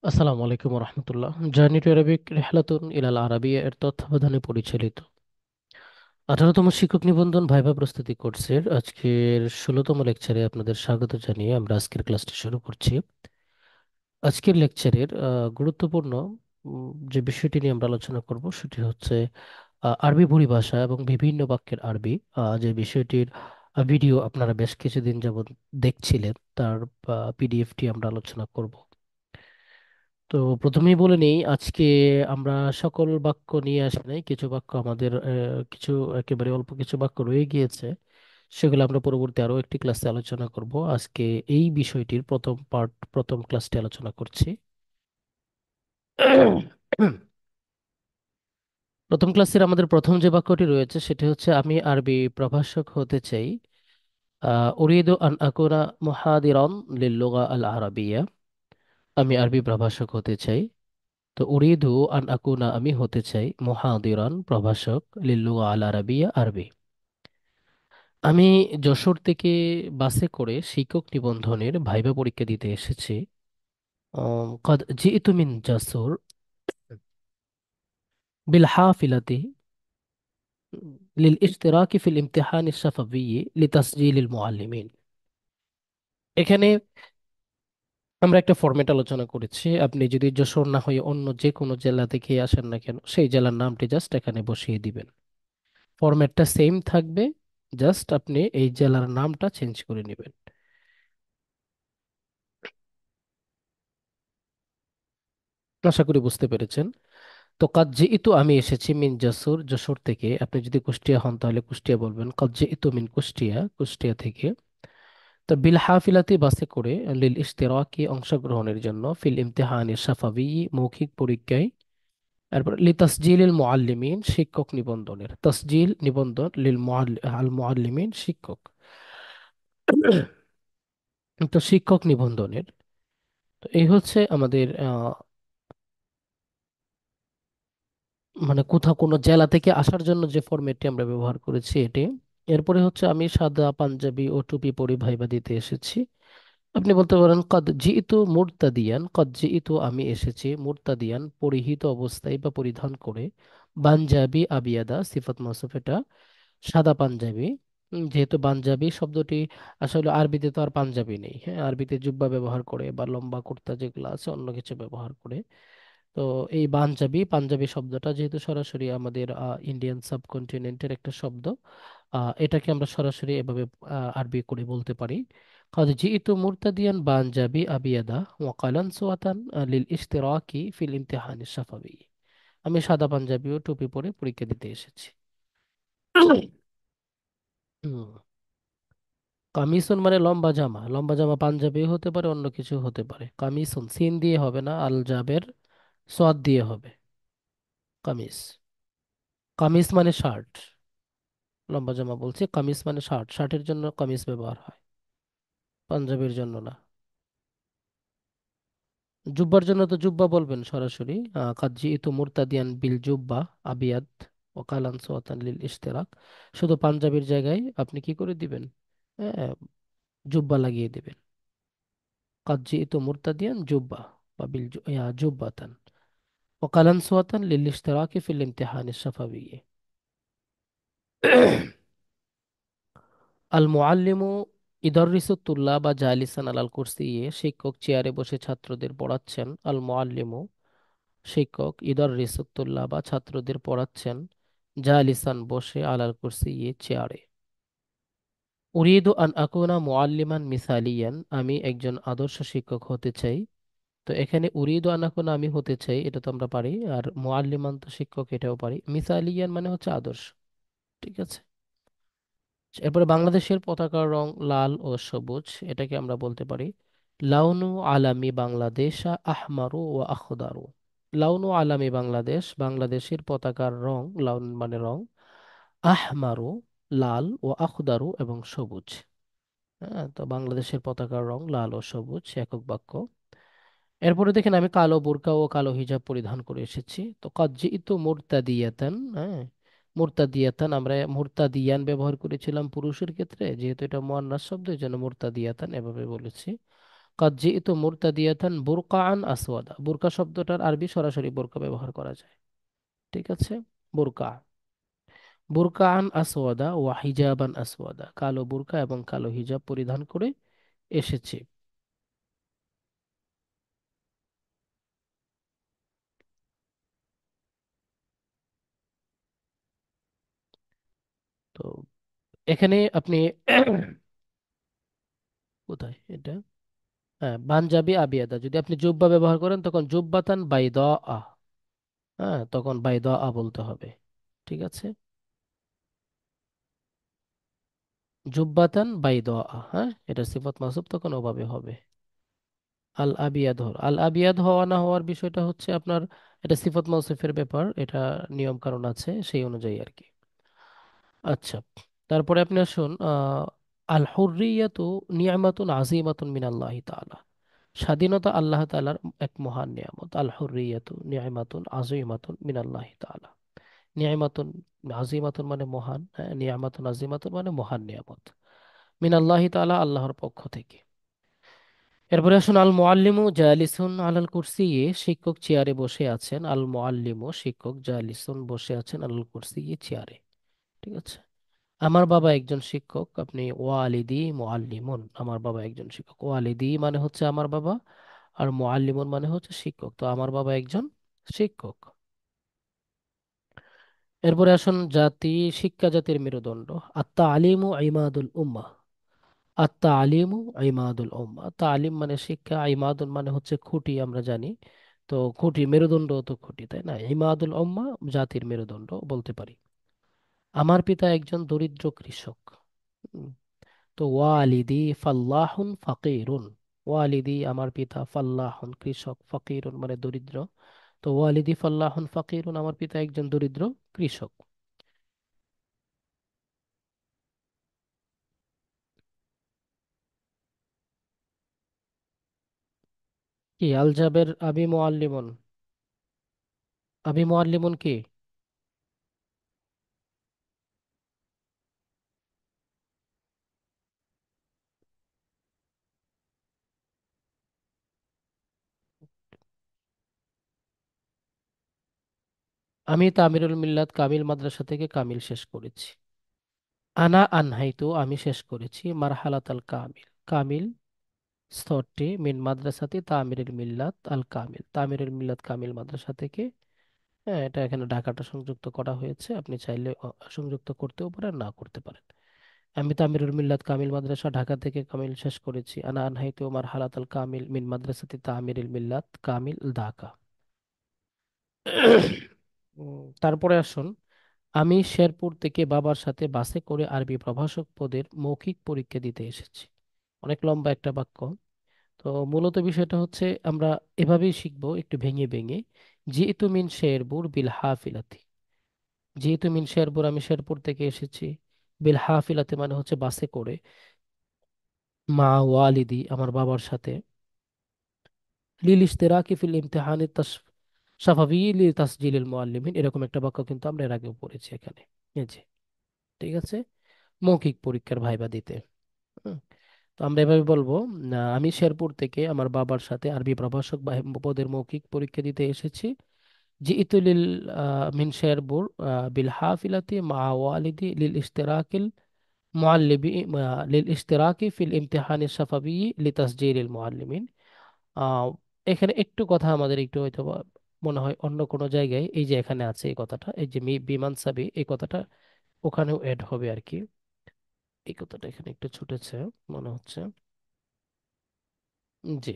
আসসালামু আলাইকুম রহমতুল্লাহ। Journey to Arabic রিহলাতুন ইলাল আরাবিয়া এর তত্ত্বাবধানে পরিচালিত 18তম শিক্ষক নিবন্ধন ভাইভা প্রস্তুতি কোর্সের আজকের 16তম লেকচারে আপনাদের স্বাগত জানিয়ে আমরা আজকের ক্লাসটি শুরু করছি। আজকের লেকচারের গুরুত্বপূর্ণ যে বিষয়টি নিয়ে আমরা আলোচনা করব সেটি হচ্ছে আরবি পরিভাষা এবং বিভিন্ন বাক্যের আরবি। যে বিষয়টির ভিডিও আপনারা বেশ কিছুদিন যাবত দেখছিলেন, তার পিডিএফটি আমরা আলোচনা করব। তো প্রথমেই বলে নেই, আজকে আমরা সকল বাক্য নিয়ে আসি নাই। কিছু বাক্য আমাদের কিছু একেবারে অল্প কিছু বাক্য রয়ে গিয়েছে, সেগুলো আমরা পরবর্তী আরো একটি ক্লাসে আলোচনা করব। আজকে এই বিষয়টির প্রথম পার্ট, প্রথম ক্লাসটি আলোচনা করছি। প্রথম ক্লাসের আমাদের প্রথম যে বাক্যটি রয়েছে সেটি হচ্ছে, আমি আরবি প্রভাষক হতে চাই। উরিদু আন আকুনা মুহাদিরান লিল-লুগা আল-আরাবিয়া। আমি আরবি প্রভাষক হতে চাই। তো উরিদু আন আকুনা আমি হতে চাই, মুহাদিরান প্রভাষক, লিল্লুগা আল আরাবিয়া আরবি। আমি যশোর থেকে বাসে করে শিক্ষক নিবন্ধনের ভাইবা পরীক্ষা দিতে এসেছি। قد جئت من جسور بالحافلة للاشتراك في الامتحان الشفوي لتسجيل المعلمين। এখানে আমরা একটা ফরম্যাট আলোচনা করেছি। আপনি যদি যশোর না হয়ে অন্য যে কোনো জেলা থেকে আসেন না কেন, সেই জেলার নামটি জাস্ট এখানে বসিয়ে দিবেন। ফরম্যাটটা সেম থাকবে, জাস্ট আপনি এই জেলার নামটা চেঞ্জ করে নেবেন। আশা করি বুঝতে পেরেছেন। তো কাজ যেহেতু আমি এসেছি মিন যশোর, যশোর থেকে। আপনি যদি কুষ্টিয়া হন তাহলে কুষ্টিয়া বলবেন, কাজ যেহেতু মিন কুষ্টিয়া, কুষ্টিয়া থেকে। তো বিল হাফিলাতি বাসে করে, লিল ইশতিরাকি অংশগ্রহণের জন্য, ফিল ইমতিহানি শাফাবি মৌখিক পরীক্ষায়। তারপর লি তাসজিলিল মুআল্লিমিন শিক্ষক নিবন্ধনের, তাসজিল নিবন্ধন, আল মুআল্লিমিন শিক্ষক। তো শিক্ষক নিবন্ধনের, তো এই হচ্ছে আমাদের মানে কোথাও কোনো জেলা থেকে আসার জন্য যে ফরম্যাটটি আমরা ব্যবহার করেছি এটি। এরপরে হচ্ছে, আমি সাদা পাঞ্জাবি ও টুপি পরে ভাইবা দিতে এসেছি। আপনি বলতে পারেন কদ জিইতু মুরতাদিয়ান, কদ জিইতু আমি এসেছি, মুরতাদিয়ান পরিহিত অবস্থায় বা পরিধান করে, পাঞ্জাবি আবিয়াদা সিফাত মাউসুফ এটা সাদা পাঞ্জাবি। যেহেতু পাঞ্জাবি শব্দটি আসলে আরবিতে তো আর পাঞ্জাবি নেই, হ্যাঁ, আরবিতে জুব্বা ব্যবহার করে বা লম্বা কুর্তা যেগুলো আছে অন্য কিছু ব্যবহার করে। তো এই পাঞ্জাবি, পাঞ্জাবি শব্দটা যেহেতু সরাসরি আমাদের ইন্ডিয়ান সাবকন্টিনেন্টের একটা শব্দ, এটাকে আমরা সরাসরি এভাবে আরবি করে বলতে পারি। قد جئت مرتديا بانجابي أبيض وقلن سوة للاشتراك في الامتحان الشفوي। আমি সাদা পাঞ্জাবি ও টুপি পরে পরীক্ষা দিতে এসেছি। হুম। কামিসুন মানে লম্বা জামা, লম্বা জামা পাঞ্জাবি হতে পারে, অন্য কিছু হতে পারে। কামিসুন সিন দিয়ে হবে না, আল জাবের সোয়াদ দিয়ে হবে। কামিস, কামিজ মানে শার্ট। লম্বা জামা বলছি, কামিজ মানে শার্ট, শার্টের জন্য কামিজ ব্যবহার হয়, পাঞ্জাবির জন্য না। জুব্বার জন্য তো জুব্বা বলবেন সরাসরি। কাজি ইতু মুরতাদিয়ান বিল জুব্বা আবিয়াদ ও কালান সোয়াতান লিল ইশতেরাক। শুধু পাঞ্জাবির জায়গায় আপনি কি করে দিবেন? হ্যাঁ, জুব্বা লাগিয়ে দিবেন। কাজি ইতু মুরতাদিয়ান জুব্বা বা জুব্বাতান ও কালান সোয়াতান লিল ইশতেরাকি ফিল ইমতিহান শাফাবি। আল মুআল্লিমু ইদরিসু তুল্লাবা জালিসান আলাল কুরসিয়ে, শিক্ষক চেয়ারে বসে ছাত্রদের পড়াচ্ছেন। আল মুআল্লিমু শিক্ষক, ইদরিসু তুল্লাবা ছাত্রদের পড়াচ্ছেন, জালিসান বসে, আলাল কুরসিয়ে চেয়ারে। উরিদু আন আকুনা মুআল্লিমান মিসালিয়ান আমি একজন আদর্শ শিক্ষক হতে চাই। তো এখানে উরিদু আন আকুনা আমি হতে চাই, এটা তো আমরা পারি। আর মুআল্লিমান তো শিক্ষক, এটাও পারি। মিসালিয়ান মানে হচ্ছে আদর্শ। ঠিক আছে। এরপরে বাংলাদেশের পতাকার রং লাল ও সবুজ, এটাকে আমরা বলতে পারি লাউনু আলামি বাংলাদেশ আহমারু ও আখদারু। লাউনু আলামি বাংলাদেশ, বাংলাদেশের পতাকার রং, লাউন মানে রং, আহমারু লাল, ও আখদারু এবং সবুজ। হ্যাঁ, তো বাংলাদেশের পতাকার রং লাল ও সবুজ, একক বাক্য। এরপরে দেখেন, আমি কালো বোরকা ও কালো হিজাব পরিধান করে এসেছি। তো কাদ জিইতু মুরতাদিয়াতান, হ্যাঁ, মুরতাদিয়াতান আমরা মুরতাদিয়ান ব্যবহার করেছিলাম পুরুষের ক্ষেত্রে, যেহেতু এটা মুয়ান্নাস শব্দ এই জন্য মুরতাদিয়াতান এভাবে বলেছি। কাদ জিইতু মুরতাদিয়াতান বুরকাআন আসওয়াদা, বুরকা শব্দটার আরবি সরাসরি বোরকা ব্যবহার করা যায়। ঠিক আছে, বুরকা। বুরকাআন আসওয়াদা ওয়া হিজাবান আসওয়াদা, কালো বুরকা এবং কালো হিজাব পরিধান করে এসেছে। তো এখানে আপনি কোথায় এটা, হ্যাঁ পাঞ্জাবি আবিয়াদা, যদি আপনি জুব্বা ব্যবহার করেন তখন জুব্বাতান বাইদা আ, হ্যাঁ তখন বাইদা আ বলতে হবে। ঠিক আছে, জুব্বাতান বাইদা আ, হ্যাঁ এটা সিফাত মাসুব তখন ওভাবে হবে। আল আবিয়াদ আল আবিয়াদ হওয়া না হওয়ার বিষয়টা হচ্ছে আপনার, এটা সিফাত মাউসুফের ব্যাপার, এটা নিয়ম কানুন আছে সেই অনুযায়ী আর কি। আচ্ছা, তারপরে আপনি আসুন আল হুররিয়াতু নিয়ামাতুন আজিমাতুন মিনাল্লাহি তাআলা, স্বাধীনতা আল্লাহ তাআলার এক মহান নিয়ামত। আল হুররিয়াতু নিয়ামাতুন আজিমাতুন মিনাল্লাহি তাআলা, নিয়ামাতুন আজিমাতুন মানে মহান, হ্যাঁ, নিয়ামাতুন আজিমাতুন মানে মহান নিয়ামত, মিনাল্লাহি তাআলা আল্লাহর পক্ষ থেকে। এরপরে আসুন আল মুআল্লিমু জালিসুন আলাল কুরসি, শিক্ষক চেয়ারে বসে আছেন। আল মুআল্লিমু শিক্ষক, জালিসুন বসে আছেন, আলাল কুরসি চেয়ারে। ঠিক আছে, আমার বাবা একজন শিক্ষক, আপনি ওয়ালিদি মুআল্লিমুন, আমার বাবা একজন শিক্ষক। ওয়ালিদি মানে হচ্ছে আমার বাবা, আর মুআল্লিমুন মানে হচ্ছে শিক্ষক, তো আমার বাবা একজন শিক্ষক। এরপরে আসুন জাতি, শিক্ষা জাতির মেরুদণ্ড। আত্তা আলিমু ইমাদুল উম্মাহ, আত্তা আলিমু ইমাদুল উম্মাহ, তালিম মানে শিক্ষা, ইমাদুল মানে হচ্ছে খুঁটি, আমরা জানি। তো খুঁটি, মেরুদণ্ড তো খুঁটি, তাই না? ইমাদুল উম্মাহ জাতির মেরুদণ্ড বলতে পারি। আমার পিতা একজন দরিদ্র কৃষক। উম, তো ওয়ালিদি ফাল্লাহুন ফাকিরুন, ওয়ালিদি আমার পিতা, ফাল্লাহুন কৃষক, ফাকিরুন মানে দরিদ্র। তো ওয়ালিদি ফাল্লাহুন ফাকিরুন, আমার পিতা একজন দরিদ্র কৃষক। কি আলজাবের আবি মুআল্লিমুন, আবি মুআল্লিমুন কি? আমি তামিরুল মিল্লাত কামিল মাদ্রাসা থেকে কামিল শেষ করেছি। আনা আনহাইতু আমি শেষ করেছি, মারহালাত আল কামিল কামিল স্তরটি, মিন মাদ্রাসাতি তামিরুল মিল্লাত আল কামিল, তামিরুল মিল্লাত কামিল মাদ্রাসা থেকে। হ্যাঁ, এটা এখানে ঢাকাটা সংযুক্ত করা হয়েছে, আপনি চাইলে সংযুক্ত করতেও পারেন, না করতে পারেন। আমি তামিরুল মিল্লাত কামিল মাদ্রাসা ঢাকা থেকে কামিল শেষ করেছি। আনা আনহাইতু মারহালাত আল কামিল মিন মাদ্রাসাতি তামিরুল মিল্লাত কামিল ঢাকা। তারপরে আসুন, আমি শেরপুর থেকে বাবার সাথে বাসে করে আরবি প্রভাষক পদের মৌখিক পরীক্ষা দিতে এসেছি। অনেক লম্বা একটা বাক্য। তো মূলত বিষয়টা হচ্ছে আমরা এভাবেই শিখবো, একটু ভেঙে ভেঙে। জিইতু মিন শেরপুর বিল হাফিলাতি, জিইতু মিন শেরপুর আমি শেরপুর থেকে এসেছি, বিল হাফিলাতে মানে হচ্ছে বাসে করে, মা ওয়ালিদি আমার বাবার সাথে, লিল ইশতিরাকি ফিল ইমতিহানি শাফাবি লি তাসজিলিল মুআল্লিমিন, এরকম একটা বাক্য কিন্তু আমরা এর আগেও পড়েছি এখানে। এই যে, ঠিক আছে, মৌখিক পরীক্ষার ভাইবা দিতে। হুম, তো আমরা এভাবে বলবো, আমি শেরপুর থেকে আমার বাবার সাথে আরবি প্রভাষক পদের মৌখিক পরীক্ষা দিতে এসেছি। জিইতু লিল মিন শেরপুর বিল হাফিলাতি মা ওয়ালিদি লিল ইশতিরাকিল মুআল্লিবি লিল ইশতিরাকি ফিল ইমতিহানি শাফাবি লি তাসজিলিল মুআল্লিমিন। আহ, এখানে একটু কথা আমাদের একটু হয়তো বা মনে হয় অন্য কোনো জায়গায়, এই যে এখানে আছে এই কথাটা, এই যে বিমান সাবি, এই কথাটা ওখানেও এড হবে আর কি। এই কথাটা এখানে একটু ছুটেছে মনে হচ্ছে। জি,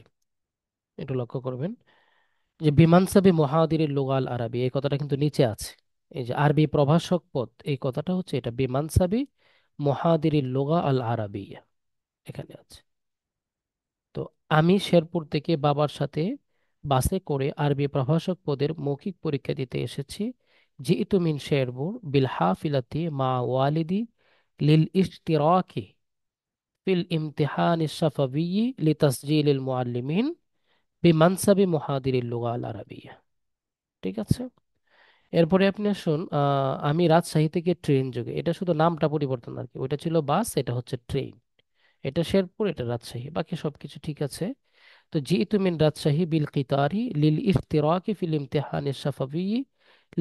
একটু লক্ষ্য করবেন যে বিমানসাবি মহাদিরের লুগাল আরবি, এই কথাটা কিন্তু নিচে আছে। এই যে আরবি প্রভাষক পদ, এই কথাটা হচ্ছে এটা বিমানসাবি মহাদিরের লুগা আল আরাবিয়া, এখানে আছে। তো আমি শেরপুর থেকে বাবার সাথে বাসে করে আরবি প্রভাষক পদের মৌখিক পরীক্ষা দিতে এসেছি। জিইতু মিন শেরপুর বিল হাফিলাতি মা ওয়ালিদি লিল ইশতিরাকি ফিল ইমতিহান শাফাবি লিতাসজিলিল মুআল্লিমিন বিমানসাবি মুহাদিরিল লুগা আল আরাবিয়া। ঠিক আছে, এরপরে আপনি আসুন আমি রাজশাহী থেকে ট্রেন যোগে, এটা শুধু নামটা পরিবর্তন আর কি, ওইটা ছিল বাস, এটা হচ্ছে ট্রেন। এটা শেরপুর, এটা রাজশাহী, বাকি সবকিছু ঠিক আছে। তো জিতু মিন রাজশাহী বিল কিতারি লিল ইফতিরাকি ফিল ইমতিহান শাফাবি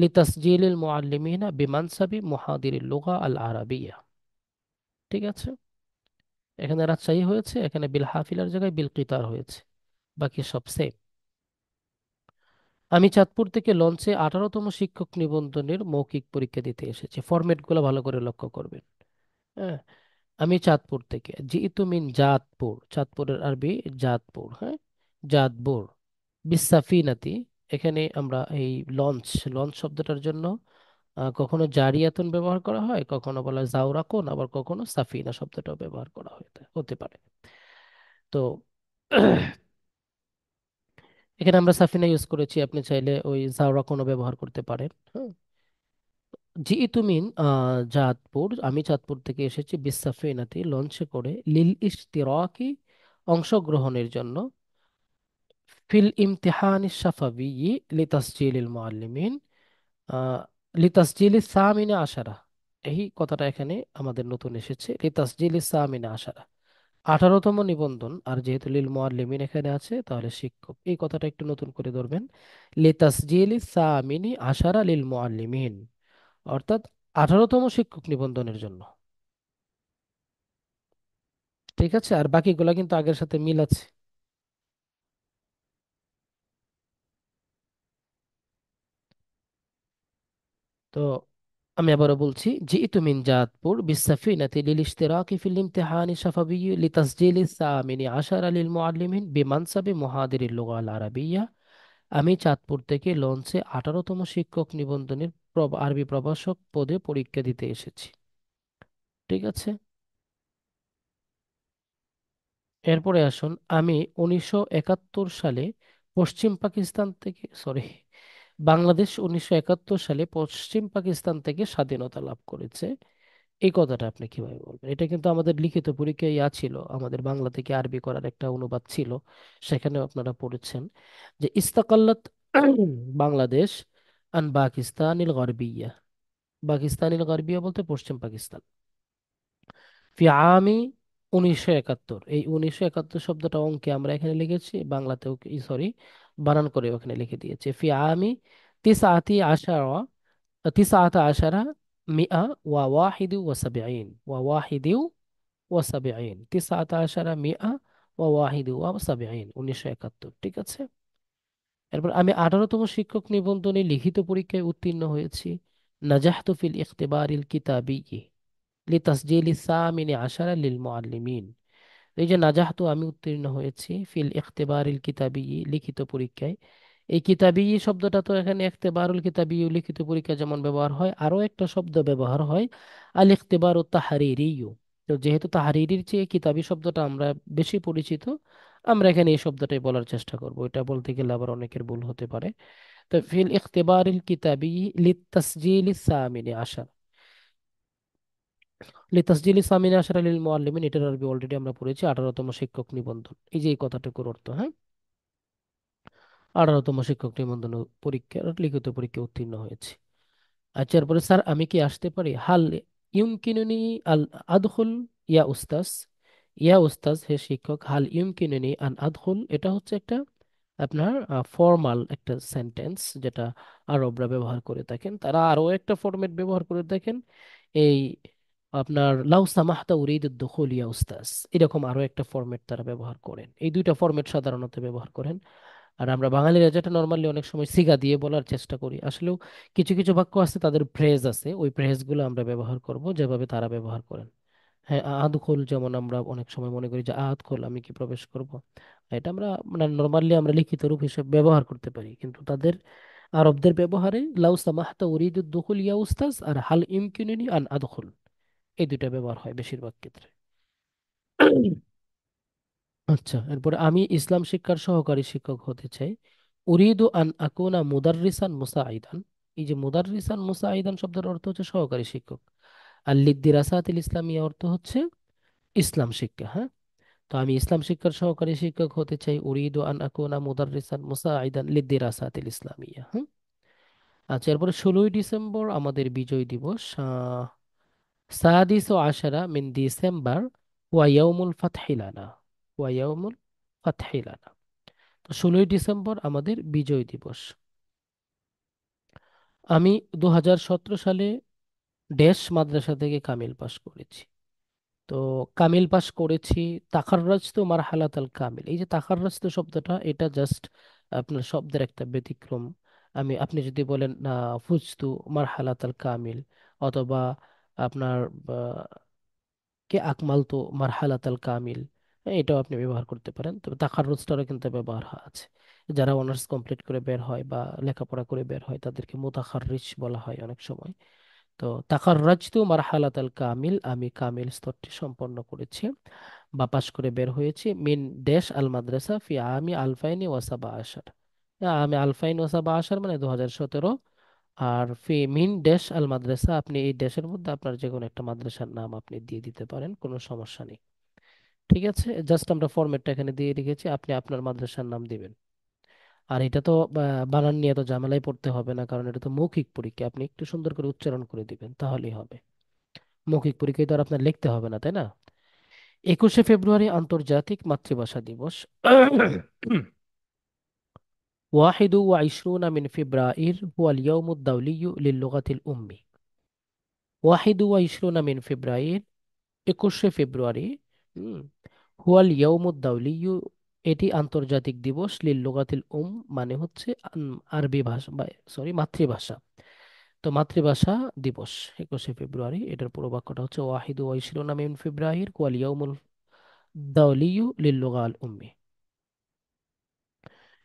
লিতাসজিলিল মুআল্লিমিনা বিমানসাবি মুহাদিরিল লুগা আল আরাবিয়া। ঠিক আছে, এখানে রাজশাহী হয়েছে, এখানে বিল হাফিলার জায়গায় বিল কিতার হয়েছে, বাকি সব সেম। আমি চাঁদপুর থেকে লঞ্চে 18তম শিক্ষক নিবন্ধনের মৌখিক পরীক্ষা দিতে এসেছি। ফরম্যাটগুলো ভালো করে লক্ষ্য করবেন। হ্যাঁ, আমি চাঁদপুর থেকে, জিইতু মিন জাতপুর, চাঁদপুরের আরবি জাতপুর, হ্যাঁ, জাতপুর। বিসাফিনাতি, এখানে আমরা এই লঞ্চ, লঞ্চ শব্দটার জন্য কখনো জারিয়াতুন ব্যবহার করা হয়, কখনো বলা হয় জাওরাকুন, আবার কখনো সাফিনা শব্দটাও ব্যবহার করা হতে পারে। তো এখানে আমরা সাফিনা ইউজ করেছি, আপনি চাইলে ওই জাওরাকুনও ব্যবহার করতে পারেন। হ্যাঁ, জিইতু মিন চাঁদপুর, আমি চাঁদপুর থেকে এসেছি বিসাফিনাতি, লঞ্চে করে, লিল ইশতিরাকি, অংশগ্রহণের জন্য, ফিল ইমতিহান শাফাবি, লিতাসজিলিল মুআল্লিমিন, আহ, লিতাসজিলি সামিনা আশারা। এই কথাটা এখানে আমাদের নতুন এসেছে, লিতাসজিলি সামিনা আশারা, 18তম নিবন্ধন। আর যেহেতু লিল মুআল্লিমিন এখানে আছে, তাহলে শিক্ষক, এই কথাটা একটু নতুন করে ধরবেন। লিতাসজিলি সামিনি আশারা লিল মুআল্লিমিন, অর্থাৎ 18তম শিক্ষক নিবন্ধনের জন্য। ঠিক আছে, আর বাকিগুলা কিন্তু আগের সাথে মিল আছে। তো আমি আবারও বলছি, জিইতু মিন জাতপুর বিসাফিনাতি লিল ইশতিরাকি ফিল ইমতিহানি শাফাবি লিতাসজিলি সামিনি আশারা লিল মুআল্লিমিন বিমানসাবি মুহাদিরিল লুগা আল আরাবিয়া। আমি চাঁদপুর থেকে লঞ্চে 18তম শিক্ষক নিবন্ধনের আরবি প্রভাষক পদে পরীক্ষা দিতে এসেছি। ঠিক আছে, এরপরে আসুন, আমি 1971 সালে পশ্চিম পাকিস্তান থেকে, সরি, বাংলাদেশ 1971 সালে পশ্চিম পাকিস্তান থেকে স্বাধীনতা লাভ করেছে। এই কথাটা আপনি কিভাবে বলবেন? এটা কিন্তু আমাদের লিখিত পরীক্ষায় ছিল, আমাদের বাংলা থেকে আরবি করার একটা অনুবাদ ছিল, সেখানে আপনারা পড়েছেন যে ইস্তাকাল্লাত বাংলাদেশ আন পাকিস্তানিল গরবিয়া, পাকিস্তানিল গরবিয়া বলতে পশ্চিম পাকিস্তান, ফি আমি 1971। এই 1971 শব্দটা অঙ্কে আমরা এখানে লিখেছি, বাংলাতেও, সরি, বানান করে ওখানে লিখে দিয়েছে, ফি আমি তিসআতি আশারা, তিসআতা আশারা মিআ ওয়া ওয়াহিদু ওয়া সাবঈন, ওয়া ওয়াহিদু ওয়া সাবঈন, তিসআতা আশারা মিআ ওয়া ওয়াহিদু ওয়া সাবঈন, 1971। ঠিক আছে, এরপর আমি 18তম শিক্ষক নিবন্ধনে লিখিত পরীক্ষায় উত্তীর্ণ হয়েছি। নাজাহতু ফিল ইখতিবারিল কিতাবি লিতাসজিলি সামিনি আশারা লিল মুআল্লিমিন। এই যে নাজাহতু, আমি উত্তীর্ণ হয়েছি, ফিল ইখতিবারিল কিতাবি, লিখিত পরীক্ষায়। এই কিতাবি শব্দটা তো এখানে ইখতিবারুল কিতাবি, লিখিত পরীক্ষা যেমন ব্যবহার হয়, আরো একটা শব্দ ব্যবহার হয়, আল ইখতিবারু তাহরিরি। তো যেহেতু তাহরিরির চেয়ে কিতাবি শব্দটা আমরা বেশি পরিচিত, আমরা এখানে এই শব্দটাই বলার চেষ্টা করব, এটা বলতে গেলে আবার অনেকের ভুল হতে পারে। তো ফিল ইখতিবারিল কিতাবি লিতাসজিলি সামিনি আশার, লিতাসজিলি সামিনা আশারা লিল মুআল্লিমিন, এটার আরবি অলরেডি আমরা পড়েছি, 18তম শিক্ষক নিবন্ধন। এই যে এই কথাটুকুর অর্থ, হ্যাঁ, 18তম শিক্ষক নিবন্ধন পরীক্ষার লিখিত পরীক্ষা উত্তীর্ণ হয়েছে। আচ্ছা, এরপরে, স্যার আমি কি আসতে পারি? হাল ইউমকিনুনি আল আদখুল ইয়া উস্তাজ, ইয়া উস্তাজ, হে শিক্ষক, হাল ইউমকিনুনি আন আদখুল, এটা হচ্ছে একটা আপনার ফর্মাল একটা সেন্টেন্স, যেটা আরবরা ব্যবহার করে থাকেন। তারা আরো একটা ফরম্যাট ব্যবহার করে থাকেন, এই আপনার লাউ সামাহতা উরিদ দুখুল ইয়া উস্তাজ, এরকম আরো একটা ফরম্যাট তারা ব্যবহার করেন। এই দুইটা ফরম্যাট সাধারণত ব্যবহার করেন। আর আমরা বাঙালিরা যেটা নর্মালি অনেক সময় সিগা দিয়ে বলার চেষ্টা করি, আসলেও কিছু কিছু বাক্য আছে, তাদের ফ্রেজ আছে, ওই ফ্রেজগুলো আমরা ব্যবহার করব যেভাবে তারা ব্যবহার করেন। হ্যাঁ, আদখুল, যেমন আমরা অনেক সময় মনে করি যে আদখুল, আমি কি প্রবেশ করব, এটা আমরা মানে নর্মালি আমরা লিখিত রূপ হিসেবে ব্যবহার করতে পারি, কিন্তু তাদের, আরবদের ব্যবহারে লাউ সামাহতা উরিদু দুখুল ইয়া উস্তাজ আর হাল ইমকিনুনি আন আদখুল, এই দুইটা ব্যবহার হয় বেশিরভাগ ক্ষেত্রে। আচ্ছা, এরপরে, আমি ইসলাম শিক্ষার সহকারী শিক্ষক হতে চাই। উরিদু আন আকুনা মুদাররিসান মুসাইদান, এই যে মুদাররিসান মুসাইদান শব্দের অর্থ হচ্ছে সহকারী শিক্ষক, আর লিদ্দিরাসাতিল ইসলামিয়া অর্থ হচ্ছে ইসলাম শিক্ষা। হ্যাঁ, তো আমি ইসলাম শিক্ষার সহকারী শিক্ষক হতে চাই, উরিদু আন আকুনা মুদাররিসান মুসাইদান লিদ্দিরাসাতিল ইসলামিয়া। হুম, আচ্ছা, এরপরে 16ই ডিসেম্বর আমাদের বিজয় দিবস, সাদিস ও আশারা মিন ডিসেম্বর ওয়া ইয়াউমুল ফাতহি লানা, ওয়া ইয়াউমুল ফাতহি লানা। তো 16ই ডিসেম্বর আমাদের বিজয় দিবস। আমি 2017 সালে ড্যাশ মাদ্রাসা থেকে কামিল পাশ করেছি। তো কামিল পাশ করেছি। তাখাররাজ তো মারহালাত আল কামিল, এই যে তাখাররাজ তো শব্দটা, এটা জাস্ট আপনার শব্দের একটা ব্যতিক্রম। আপনি যদি বলেন না ফুজতু মারহালাত আল কামিল, অথবা আপনার কে আকমাল তো মারহালাত আল কামিল, এটাও আপনি ব্যবহার করতে পারেন। তবে তাখাররুজটারও কিন্তু ব্যবহার আছে। যারা অনার্স কমপ্লিট করে বের হয় বা লেখাপড়া করে বের হয় তাদেরকে মুতাখাররিজ বলা হয় অনেক সময়। তো তাখাররাজতু মারহালাত আল কামিল, আমি কামিল স্তরটি সম্পন্ন করেছি বা পাশ করে বের হয়েছি। মিন দেশ আল মাদ্রাসা ফি আমি আলফাইনি ওয়াসাবা আশার, আমি আলফাইন ওয়াসাবা আশার মানে 2017। আর ফি মিন দেশ আল মাদ্রাসা, আপনি এই দেশের মধ্যে আপনার যে কোনো একটা মাদ্রাসার নাম আপনি দিয়ে দিতে পারেন, কোনো সমস্যা নেই। ঠিক আছে, জাস্ট আমরা ফরম্যাটটা এখানে দিয়ে রেখেছি, আপনি আপনার মাদ্রাসার নাম দিবেন। আর এটা তো বানান নিয়ে তো ঝামেলায় পড়তে হবে না, কারণ এটা তো মৌখিক পরীক্ষা, আপনি একটু সুন্দর করে উচ্চারণ করে দিবেন তাহলেই হবে। মৌখিক পরীক্ষায় তো আর আপনার লিখতে হবে না, তাই না? 21শে ফেব্রুয়ারি আন্তর্জাতিক মাতৃভাষা দিবস। 21 من فبراير هو اليوم الدولي للغة الأم। 21 من فبراير 21শে ফেব্রুয়ারি হুম, হুয়াল ইয়াউমুদ দাউলিয়ু, এটি আন্তর্জাতিক দিবস লিল লুগাতিল মানে হচ্ছে আরবি ভাষা বা সরি মাতৃভাষা। তো মাতৃভাষা দিবস 21শে ফেব্রুয়ারি, এটার পুরো বাক্যটা হচ্ছে ওয়াহিদু ওয়াইশরুনা মিন ফেব্রুয়ারির হুয়াল ইয়াউমুল দাউলিয়ু লিল লুগাল উম্মি।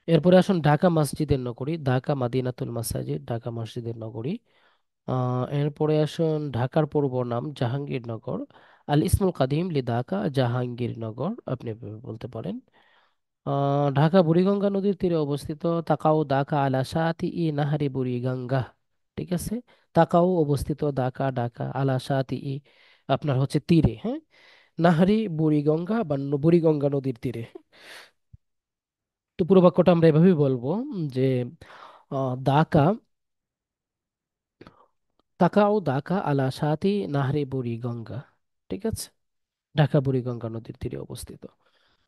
এরপরে আসুন ঢাকা মসজিদের নগরী, ঢাকা মাদিনাতুল মাসাজিদ, ঢাকা মসজিদের নগরী। এরপরে আসুন ঢাকার পূর্ব নাম জাহাঙ্গীরনগর। আল ইসমুল কাদিম লি ঢাকা জাহাঙ্গীরনগর, আপনি এভাবে বলতে পারেন। ঢাকা বুড়িগঙ্গা নদীর তীরে অবস্থিত। তাকাও ঢাকা আলা শাতি ই নাহারি বুড়িগঙ্গা। ঠিক আছে, তাকাও অবস্থিত ঢাকা, ঢাকা আলা শাতি ই আপনার হচ্ছে তীরে, হ্যাঁ, নাহারি বুড়িগঙ্গা বা বুড়িগঙ্গা নদীর তীরে। তো পুরো বাক্যটা আমরা এভাবেই বলবো যে ঢাকা, তাকাও ঢাকা আলা শাতি নাহরি বুড়িগঙ্গা। ঠিক আছে, ঢাকা বুড়িগঙ্গা নদীর তীরে অবস্থিত।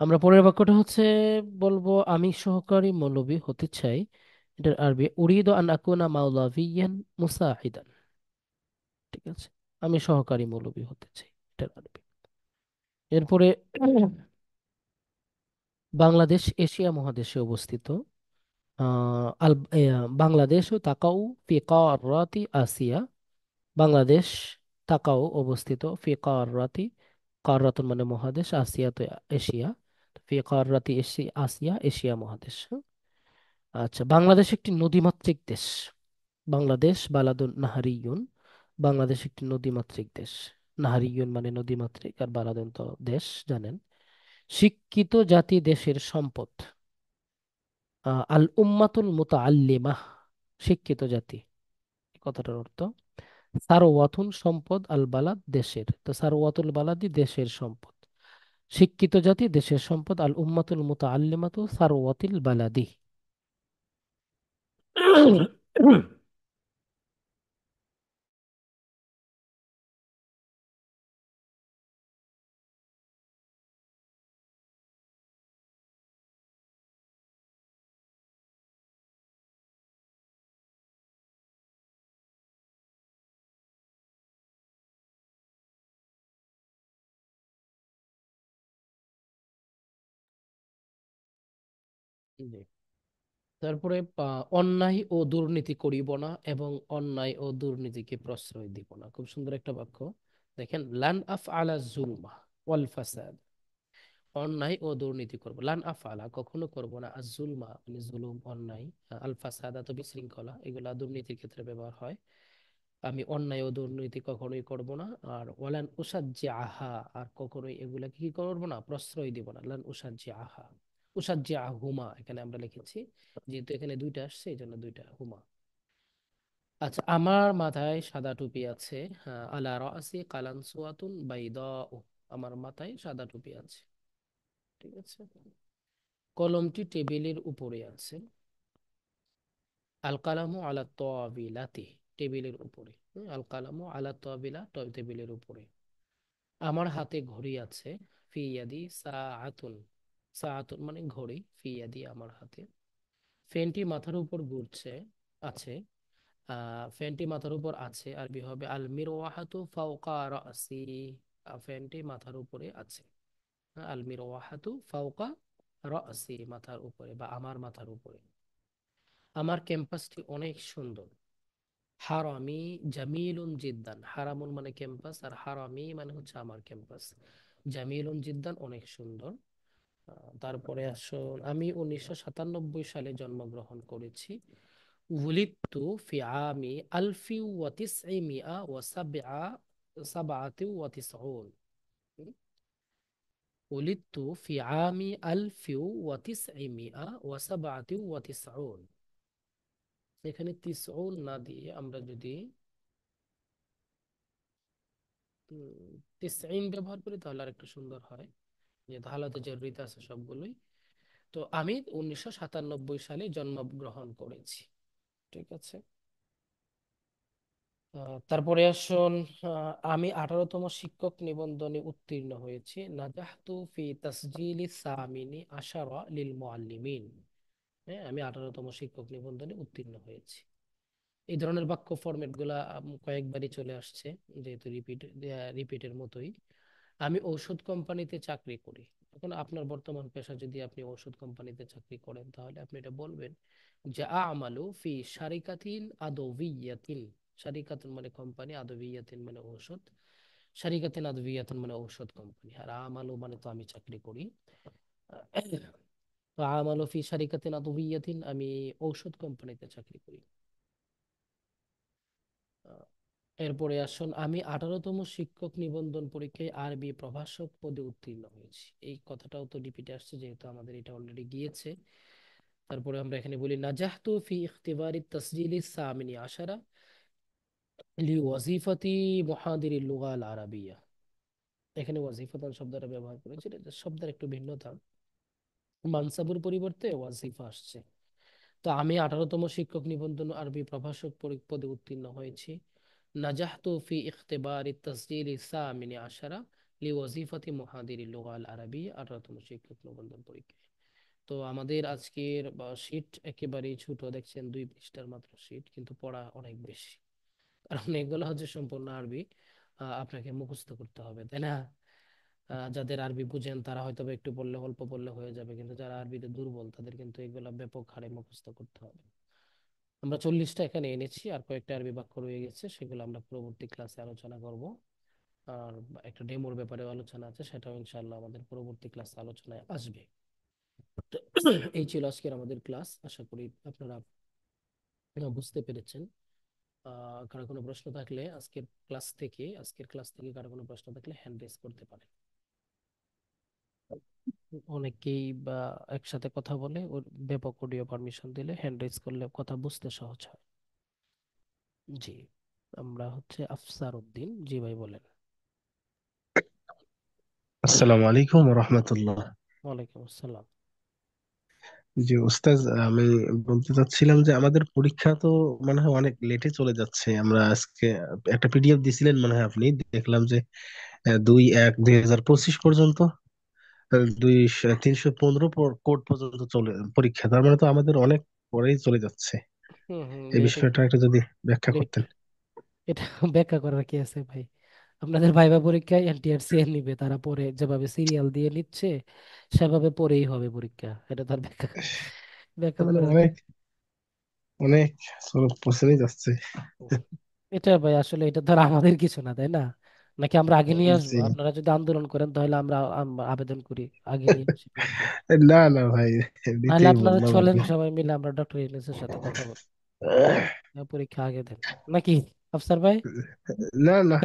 আমরা পরের বাক্যটা হচ্ছে বলবো আমি সহকারী মৌলবি হতে চাই। এটার আরবি উরিদু আন আকুনা মাওলাভিয়ান মুসাহিদান। ঠিক আছে, আমি সহকারী মৌলবি হতে চাই, এটার আরবি। এরপরে বাংলাদেশ এশিয়া মহাদেশে অবস্থিত। বাংলাদেশ ও তাকাউ ফি কারাতি আসিয়া। বাংলাদেশ তাকাও অবস্থিত ফি কারাতি, কারাতুন মানে মহাদেশ, আসিয়া তো এশিয়া, ফি কারাতি আসিয়া এশিয়া মহাদেশ, হ্যাঁ? আচ্ছা, বাংলাদেশ একটি নদীমাতৃক দেশ। বাংলাদেশ বালাদুন নাহারিয়ুন, বাংলাদেশ একটি নদীমাতৃক দেশ। নাহারিয়ুন মানে নদীমাতৃক, আর বালাদুন তো দেশ, জানেন। শিক্ষিত জাতি দেশের সম্পদ। আল উম্মাতুল মুতাআল্লিমাহ, শিক্ষিত জাতি, এই কথাটার অর্থ সারওয়াতুন সম্পদ, আল বালাদ দেশের, তো সারওয়াতুল বালাদি দেশের সম্পদ। শিক্ষিত জাতি দেশের সম্পদ, আল উম্মাতুল মুতাআল্লিমাতু সারওয়াতিল বালাদি। জি। তারপরে অন্যায় ও দুর্নীতি করিব না এবং অন্যায় ও দুর্নীতিকে প্রশ্রয় দিব না, খুব সুন্দর একটা বাক্য। দেখেন, লান আফ আলা জুলমা ওয়াল ফাসাদ, অন্যায় ও দুর্নীতি করব, লান আফ আলা কখনো করব না, আজ জুলমা মানে জুলুম অন্যায়, আল ফাসাদা তো বিশৃঙ্খলা, এগুলা দুর্নীতির ক্ষেত্রে ব্যবহার হয়। আমি অন্যায় ও দুর্নীতি কখনোই করব না। আর ওয়ালান উসাজ্জি আহা, আর কখনোই এগুলা কি করব না, প্রশ্রয় দিব না। লান উসাজ্জি আহা, উসাজ্জি আহুমা এখানে আমরা লিখেছি, যেহেতু এখানে দুইটা আসছে এই জন্য দুইটা হুমা। আচ্ছা, আমার মাথায় সাদা টুপি আছে। হ্যাঁ, আলা রাসি কালানসুয়াতুন বাইদাউ, আমার মাথায় সাদা টুপি আছে। ঠিক আছে, কলমটি টেবিলের উপরে আছে। আল কালামু আলা তাবিলাতি, টেবিলের উপরে। আল কালামু আলা তাবিলা, টেবিলের উপরে। আমার হাতে ঘড়ি আছে। ফি ইয়াদি সাআতুন, সাআতুন মানে ঘড়ি, ফি ইয়াদি আমার হাতে। ফ্যানটি মাথার উপর ঘুরছে, আছে। ফ্যানটি মাথার উপর আছে আরবি হবে আল মিরওয়াহাতু ফাওকা রাসি। ফ্যানটি মাথার উপরে আছে। আল মিরওয়াহাতু ফাওকা রাসি, মাথার উপরে বা আমার মাথার উপরে। আমার ক্যাম্পাসটি অনেক সুন্দর। হারামি জামিলুন জিদ্দান, হারামুন মানে ক্যাম্পাস, আর হারামি মানে হচ্ছে আমার ক্যাম্পাস। জামিলুন জিদ্দান অনেক সুন্দর। তারপরে আসুন, আমি 1997 সালে জন্মগ্রহণ করেছি। উলিদতু ফি আমি আলফি ওয়া তিসইমিআ ওয়া সাবআতি ওয়া তিসউন। উলিদতু ফি আমি আলফি ওয়া তিসইমিআ ওয়া সাবআতি ওয়া তিসউন। এখানে তিসউন না দিয়ে আমরা যদি তিসইন ব্যবহার করি তাহলে আর একটু সুন্দর হয়, যেহেতু হালাতে জরুরিতে আছে সবগুলোই। তো আমি 1997 সালে জন্মগ্রহণ করেছি। ঠিক আছে। তারপরে আসুন, আমি 18তম শিক্ষক নিবন্ধনে উত্তীর্ণ হয়েছি। নাজাহতু ফি তাসজিলি সামিনি আশারা লিল মুআল্লিমিন। হ্যাঁ, আমি 18তম শিক্ষক নিবন্ধনে উত্তীর্ণ হয়েছি। এই ধরনের বাক্য ফরম্যাট গুলা কয়েকবারই চলে আসছে, যেহেতু রিপিটের মতোই। আমি ঔষধ কোম্পানিতে চাকরি করি। এখন আপনার বর্তমান পেশা যদি আপনি ঔষধ কোম্পানিতে চাকরি করেন, তাহলে আপনি এটা বলবেন যে আমালু ফি শারিকাতিন আদওয়িয়াতিন। শারিকাতুন মানে কোম্পানি, আদওয়িয়াতিন মানে ঔষধ। শারিকাতিন আদওয়িয়াতুন মানে ঔষধ কোম্পানি, আর আমালু মানে তো আমি চাকরি করি। তো আমালু ফি শারিকাতিন আদওয়িয়াতিন, আমি ঔষধ কোম্পানিতে চাকরি করি। এরপরে আসুন, আমি 18তম শিক্ষক নিবন্ধন পরীক্ষায় আরবি প্রভাষক পদে উত্তীর্ণ হয়েছি। এই কথাটাও তো রিপিটে আসছে, যেহেতু আমাদের এটা অলরেডি গিয়েছে। তারপরে আমরা এখানে বলি নাজাহতু ফি ইখতিবারি তাসজিলি সামিনি আশারা লি ওয়াজিফাতি মুহাদিরিল লুগা আল আরাবিয়া। এখানে ওয়াজিফাতান শব্দটা ব্যবহার করেছে, এটা শব্দের একটু ভিন্নতা, মানসাবুর পরিবর্তে ওয়াজিফা আসছে। তো আমি 18তম শিক্ষক নিবন্ধন আরবি প্রভাষক পদে উত্তীর্ণ হয়েছি। নাজাহতু ফি ইখতিবারি তাসজিলি সামিনি আশারা লি ওয়াজিফাতি মুহাদিরি লুগা আল আরাবি, 18তম শিক্ষক নিবন্ধন পরীক্ষায়। তো আমাদের আজকের শীট একেবারেই ছোট, দেখছেন 2 পৃষ্ঠার মাত্র শীট, কিন্তু পড়া অনেক বেশি, কারণ এগুলো হচ্ছে সম্পূর্ণ আরবি। আপনাকে মুখস্থ করতে হবে, তাই না? যাদের আরবি বুঝেন তারা হয়তো বা একটু পড়লে, অল্প পড়লে হয়ে যাবে, কিন্তু যারা আরবিতে দুর্বল তাদের কিন্তু এগুলা ব্যাপক হারে মুখস্থ করতে হবে। আমরা 40টা এখানে এনেছি, আর কয়েকটা আরবি বাক্য রয়ে গেছে, সেগুলো আমরা পরবর্তী ক্লাসে আলোচনা করব। আর একটা ডেমোর ব্যাপারে আলোচনা আছে, সেটাও ইনশাআল্লাহ আমাদের পরবর্তী ক্লাসে আলোচনায় আসবে। তো এই ছিল আজকের আমাদের ক্লাস, আশা করি আপনারা বুঝতে পেরেছেন। কারো কোনো প্রশ্ন থাকলে আজকের ক্লাস থেকে কারো কোনো প্রশ্ন থাকলে হ্যান্ড রেজ করতে পারেন। অনেকেই বা একসাথে কথা বলে, ওর ব্যাপক অডিও পারমিশন দিলে হ্যান্ড রেজ করলে কথা বুঝতে সহজ হয়। জি, আমরা হচ্ছে আফসার উদ্দিন। জি ভাই বলেন। আসসালামু আলাইকুম রহমতুল্লাহ। ওয়ালাইকুম আসসালাম। জি উস্তাজ, আমি বলতে চাচ্ছিলাম যে আমাদের পরীক্ষা তো মনে হয় অনেক লেটে চলে যাচ্ছে। আমরা আজকে একটা পিডিএফ দিছিলেন মনে হয় আপনি, দেখলাম যে 2/1/2025 পর্যন্ত 315 কোড পর্যন্ত চলে পরীক্ষা। তার মানে তো আমাদের অনেক পরেই চলে যাচ্ছে। হুম হুম, এই লেট বিষয়টা একটু যদি ব্যাখ্যা লেট করতেন। এটা ব্যাখ্যা করার কি আছে ভাই? আপনাদের ভাইবা পরীক্ষায় এনটিআরসি নিবে, তারা পরে যেভাবে সিরিয়াল দিয়ে নিচ্ছে সেভাবে পরেই হবে পরীক্ষা। এটা তার ব্যাখ্যা ব্যাখ্যা মানে করার অনেক অনেক পৌঁছেই যাচ্ছে। এটা ভাই আসলে এটা ধর আমাদের কিছু না, তাই না? নাকি আমরা আগে নিয়ে আসবো? জি, আপনারা যদি আন্দোলন করেন তাহলে আমরা আবেদন করি আগে নিয়ে আসি পরীক্ষা। না না ভাই, নাহলে দিতেই আপনারা বললাম আর চলেন কি। সবাই মিলে আমরা ডক্টর ইউনূসের সাথে কথা বলি, পরীক্ষা আগে দেন, নাকি আফসার ভাই? না না।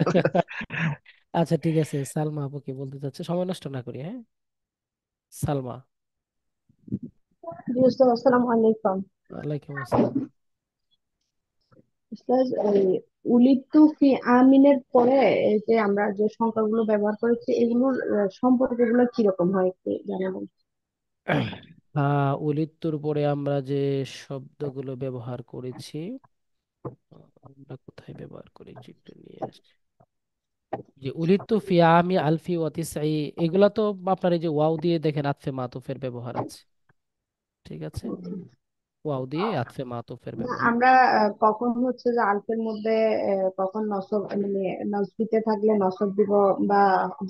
আচ্ছা ঠিক আছে, সালমা আপু কি বলতে চাচ্ছে, সময় নষ্ট না করি, হ্যাঁ। সালমা। জি উস্তাদ, আসসালামু আলাইকুম। ওয়ালাইকুম আসসালাম। উস্তাদ, এই উলিদতু ফি আমিনের পরে এই যে আমরা যে সংখ্যাগুলো ব্যবহার করেছি এগুলোর সম্পর্কগুলো কিরকম হয় একটু জানাবেন? উলিত্তর পরে আমরা যে শব্দগুলো ব্যবহার করেছি, আমরা কোথায় ব্যবহার করেছি একটু নিয়ে আসি। যে উলিদতু ফি আমি আলফি ওয়া তিসঈ, এগুলা তো আপনার এই যে ওয়াও দিয়ে দেখেন আতফে মাতুফের ব্যবহার আছে। ঠিক আছে, ওয়াও দিয়ে আতফে মাতুফের না, ব্যবহার। আমরা কখন হচ্ছে যে আলফের মধ্যে কখন নসব মানে নসবিতে থাকলে নসব দিব, বা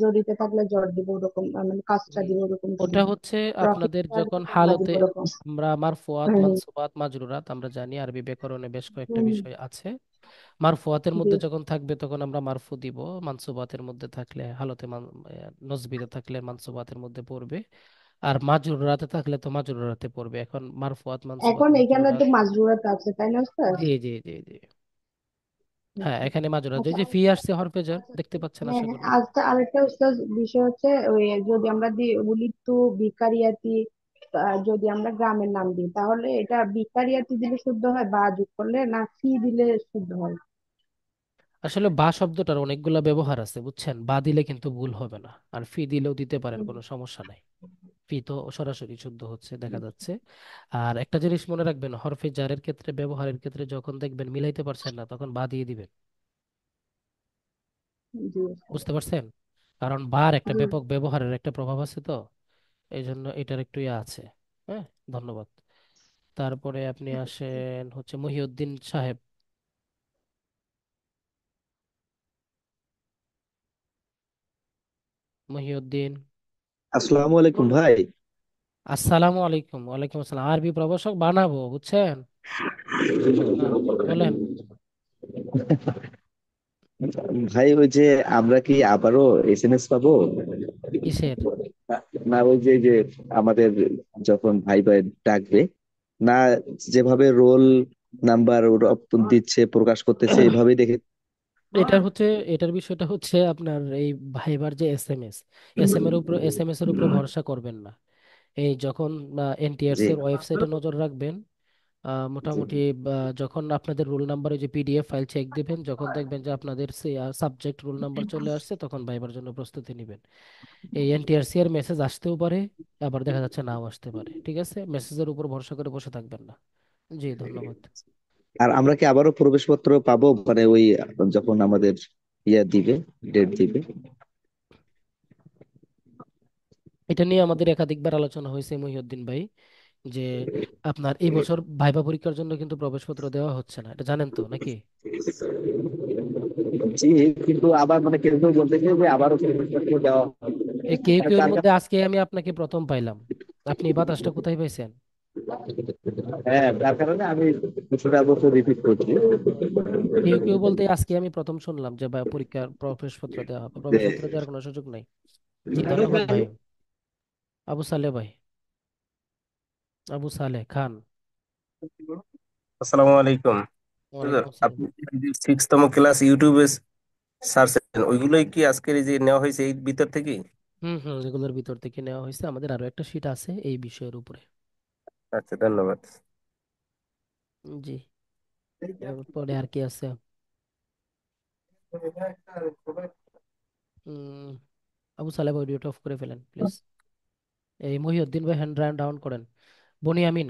জরিতে থাকলে জর দিব, ওরকম মানে কাজটা হুম। দিব ওরকম কি? ওটা হচ্ছে রফিক আপনাদের থাকলে যখন জামা দিব হালতে, ওরকম। আমরা মারফুয়াত হ্যাঁ, মানসুবাত মাজরুরাত আমরা জানি, আরবি ব্যাকরণে বেশ কয়েকটা হ্যাঁ, বিষয় আছে। মারফুয়াতের জি। মধ্যে যখন থাকবে তখন আমরা মারফু দিব, মানসুবাতের মধ্যে থাকলে হালতে নসবিতে থাকলে মানসুবাতের মধ্যে পড়বে, আর মাজরুরাতে থাকলে তো মাজরুরাতে পড়বে। এখন মারফুয়াত মানসুবাত এখন এখানে তো মাজরুরাত। মাজরুরাত আছে, তাই না স্যার? জি জি জি জি। হ্যাঁ, এখানে মাজরুরাত, এই আচ্ছা, যে ফি আসছে হরফে jar, আচ্ছা, দেখতে পাচ্ছেন হ্যাঁ, আশা হ্যাঁ, করি। আচ্ছা, আরেকটা উস্তাদ বিষয় হচ্ছে ওই যদি আমরা দিই উলিত্তু বিকারিয়াতি, যদি আমরা গ্রামের নাম দিই তাহলে এটা বিকারিয়াতি দিলে শুদ্ধ হয়, বা যোগ করলে, না ফি দিলে শুদ্ধ হয়? আসলে বা শব্দটার অনেকগুলা ব্যবহার আছে বুঝছেন, বা দিলে কিন্তু ভুল হবে না, আর ফি দিলেও দিতে পারেন, হুম, কোনো সমস্যা নাই। ফি তো সরাসরি শুদ্ধ হচ্ছে দেখা যাচ্ছে। আর একটা জিনিস মনে রাখবেন, হরফে জারের ক্ষেত্রে, ব্যবহারের ক্ষেত্রে যখন দেখবেন মিলাইতে পারছেন না তখন বা দিয়ে দিবেন। জি উস্তাদ। বুঝতে পারছেন? কারণ বার একটা জি। ব্যাপক ব্যবহারের একটা প্রভাব আছে তো, এই জন্য এটার একটু ইয়ে আছে। হ্যাঁ, ধন্যবাদ। তারপরে আপনি আসেন হচ্ছে মহিউদ্দিন সাহেব। মহিউদ্দিন। আসসালামু আলাইকুম ভাই। আসসালামু আলাইকুম। ওয়ালাইকুম আসসালাম, আরবি প্রভাষক বানাবো বুঝছেন। হ্যাঁ, বলেন। ভাই ওই যে আমরা কি আবারও এসএমএস পাবো? কিসের? না ওই যে আমাদের যখন ভাই ভাই ডাকবে, না যেভাবে রোল নাম্বার দিচ্ছে প্রকাশ করতেছে এভাবেই দেখে। এটার হচ্ছে, এটার বিষয়টা হচ্ছে আপনার এই ভাইবার যে S M S, S M S এর উপরে ভরসা করবেন না। এই যখন এনটিআরসি জি এর ওয়েবসাইটে নজর রাখবেন, মোটামুটি যখন আপনাদের রোল নাম্বারে যে পিডিএফ ফাইল চেক দিবেন, যখন দেখবেন যে আপনাদের সাবজেক্ট রোল নাম্বার চলে আসছে, তখন ভাইবার জন্য প্রস্তুতি নেবেন। এই এনটিআরসি এর মেসেজ আসতেও পারে, আবার দেখা যাচ্ছে নাও আসতে পারে। ঠিক আছে, মেসেজের উপর ভরসা করে বসে থাকবেন না। জি, ধন্যবাদ। আর আমরা কি আবারও প্রবেশপত্র পাবো মানে ওই যখন আমাদের ইয়া দিবে, ডেট দিবে? এটা নিয়ে আমাদের একাধিকবার আলোচনা হয়েছে মহিউদ্দিন ভাই, যে আপনার এই বছর ভাইবা পরীক্ষার জন্য কিন্তু প্রবেশপত্র দেওয়া হচ্ছে না, এটা জানেন তো নাকি? জি, কিন্তু আবার মানে কেউ কেউ বলতেছে যে আবারও প্রবেশপত্র দেওয়া হবে। এই কেউ মানে কেউ এর তার মধ্যে কাছে, আজকে আমি আপনাকে প্রথম পাইলাম। আপনি এই বাতাসটা কোথায় পাইছেন? হ্যাঁ তার কারণে আমি কিছুটা বছর রিপিট করছি কেউ কেউ বলতে আজকে আমি প্রথম শুনলাম যে ভাই পরীক্ষার প্রবেশপত্র দেওয়া হবে, যে প্রবেশপত্র দেওয়ার কোনো সুযোগ নাই। জি, ধন্যবাদ ভাই। আবু সালে ভাই, আবু সালে খান। আসসালামু আলাইকুম। হুজুর, ওয়ালাইকুম আসসালাম। আপনি যে 6তম ক্লাস ইউটিউবে সার্চেন ওইগুলোই কি আজকের এই যে নেওয়া হয়েছে এই ভিতর থেকেই? হুম হুম, এগুলোর ভিতর থেকে নেওয়া হয়েছে, আমাদের আরো একটা শীট আছে এই বিষয়ের উপরে। আচ্ছা, ধন্যবাদ। জি। পরে আর কি আছে? উম আবু সালে ভাই, অডিওটা অফ করে ফেলেন প্লিজ। এই মহিউদ্দিন ভাই হ্যান্ড ডাউন করেন। বনিয়ামিন,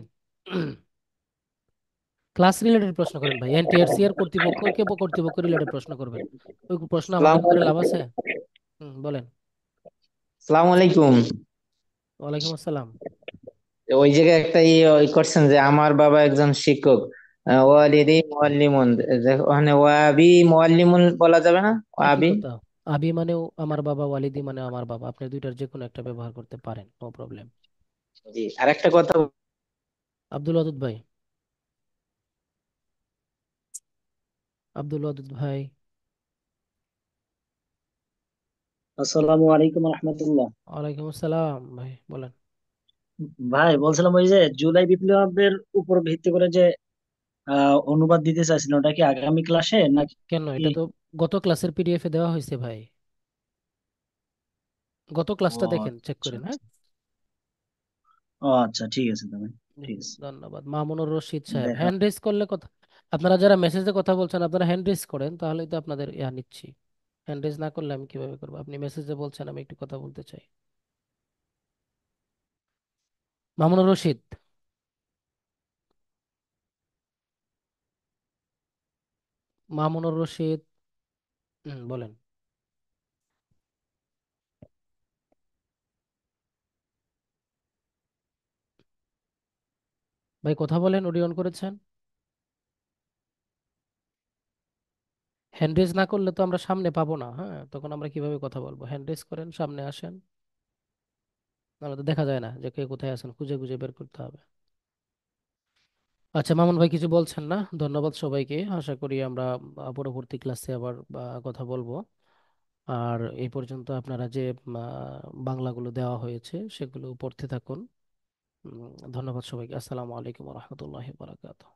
ক্লাস রিলেটেড প্রশ্ন করেন ভাই, এনটিআরসি এর কর্তৃপক্ষকে কর্তৃপক্ষ রিলেটেড প্রশ্ন করবেন। ওই প্রশ্ন আমাদের সালাম করে লাভ আছে? বলেন। সালাম আলাইকুম। ওয়ালাইকুম আসসালাম। ওই জায়গায় একটা ওই করছেন যে আমার বাবা একজন শিক্ষক, ওয়ালিদি মুআল্লিমুন, ওখানে ওয়াবি মুআল্লিমুন বলা যাবে না? একই ওয়াবি। কথা। আবি মানেও আমার বাবা, ওয়ালিদি মানে আমার বাবা, আপনি দুইটার যে কোনো একটা ব্যবহার করতে পারেন, নো প্রবলেম। জি, আর একটা কথা। আব্দুল ওয়াদুদ ভাই, আব্দুল ওয়াদুদ ভাই। আসসালামু আলাইকুম রহমতুল্লাহ। ওয়ালাইকুম আসসালাম ভাই, বলেন। ভাই বলছিলাম ওই যে জুলাই বিপ্লবের উপর ভিত্তি করে যে অনুবাদ দিতে চাইছিলেন, ওটা কি আগামী ক্লাসে নাকি? কেন, এটা তো গত ক্লাসের পিডিএফ এ দেওয়া হয়েছে ভাই। গত ও ক্লাসটা দেখেন, চেক আচ্ছা করেন, হ্যাঁ। আচ্ছা। ও আচ্ছা, ঠিক আছে তবে। জি, ঠিক আছে, ধন্যবাদ। মামুনুর রশিদ সাহেব দেখা। হ্যান্ড রেজ করলে কথা, আপনারা যারা মেসেজে কথা বলছেন আপনারা হ্যান্ড রেজ করেন, তাহলেই তো আপনাদের ইয়া নিচ্ছি। হ্যান্ড রেজ না করলে আমি কিভাবে করবো? আপনি মেসেজে বলছেন আমি একটু কথা বলতে চাই। মামুনুর রশিদ। মামুনুর রশিদ, বলেন। ভাই কথা বলেন, অডিও অন করেছেন? হ্যান্ড রেজ না করলে তো আমরা সামনে পাবো না, হ্যাঁ, তখন আমরা কিভাবে কথা বলবো? হ্যান্ড রেজ করেন, সামনে আসেন, নাহলে তো দেখা যায় না যে কে কোথায় আছেন, খুঁজে খুঁজে বের করতে হবে। আচ্ছা, মামুন ভাই কিছু বলছেন না? ধন্যবাদ সবাইকে। আশা করি আমরা পরবর্তী ক্লাসে আবার কথা বলবো। আর এই পর্যন্ত আপনারা যে বাংলাগুলো দেওয়া হয়েছে সেগুলো পড়তে থাকুন। ধন্যবাদ সবাইকে। আসসালামু আলাইকুম রহমতুল্লাহ বারাকাতুহু।